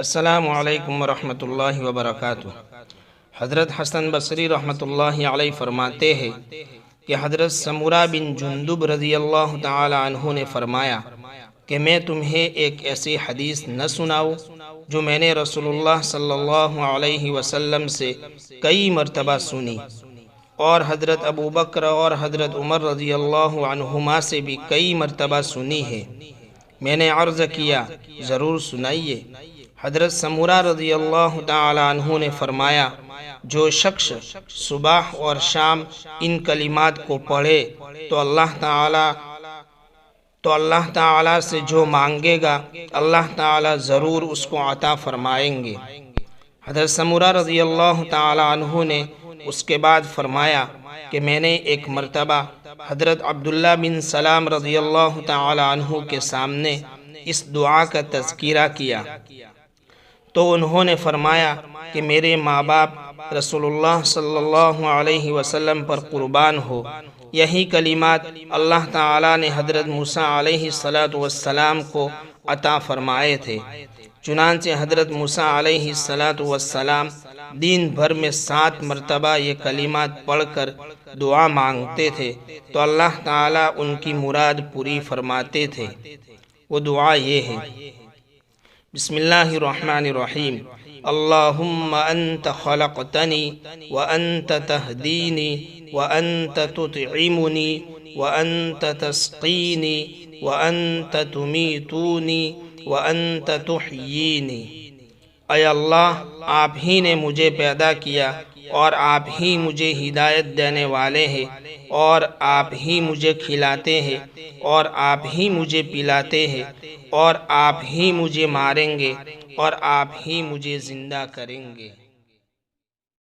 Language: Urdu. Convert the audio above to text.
السلام علیکم ورحمۃ اللہ وبرکاتہ۔ حضرت حسن بصری رحمۃ اللہ علیہ فرماتے ہیں کہ حضرت سمورہ بن جندب رضی اللہ تعالی عنہ نے فرمایا کہ میں تمہیں ایک ایسی حدیث نہ سناؤں جو میں نے رسول اللہ صلی اللہ علیہ وسلم سے کئی مرتبہ سنی، اور حضرت ابو بکر اور حضرت عمر رضی اللہ عنہما سے بھی کئی مرتبہ سنی ہے۔ میں نے عرض کیا ضرور سنائیے۔ حضرت سمورہ رضی اللہ تعالی عنہ نے فرمایا جو شخص صبح اور شام ان کلمات کو پڑھے تو اللہ تعالی سے جو مانگے گا اللہ تعالی ضرور اس کو عطا فرمائیں گے۔ حضرت سمورہ رضی اللہ تعالی عنہ نے اس کے بعد فرمایا کہ میں نے ایک مرتبہ حضرت عبداللہ بن سلام رضی اللہ تعالی عنہ کے سامنے اس دعا کا تذکرہ کیا تو انہوں نے فرمایا کہ میرے ماں باپ رسول اللہ صلی اللہ علیہ وسلم پر قربان ہو۔ یہی کلمات اللہ تعالی نے حضرت موسیٰ علیہ السلام کو عطا فرمائے تھے۔ چنانچہ حضرت موسیٰ علیہ السلام دن بھر میں 7 مرتبہ یہ کلمات پڑھ کر دعا مانگتے تھے تو اللہ تعالی ان کی مراد پوری فرماتے تھے۔ وہ دعا یہ ہے: بسم اللہ الرحمن الرحیم، اللہم انت خلقتنی وانت تہدینی وانت تطعمنی وانت تسقینی وانت تمیتونی وانت تحیینی۔ اے اللہ، آپ ہی نے مجھے پیدا کیا اور آپ ہی مجھے ہدایت دینے والے ہیں، اور آپ ہی مجھے کھلاتے ہیں اور آپ ہی مجھے پلاتے ہیں، اور آپ ہی مجھے ماریں گے اور آپ ہی مجھے زندہ کریں گے۔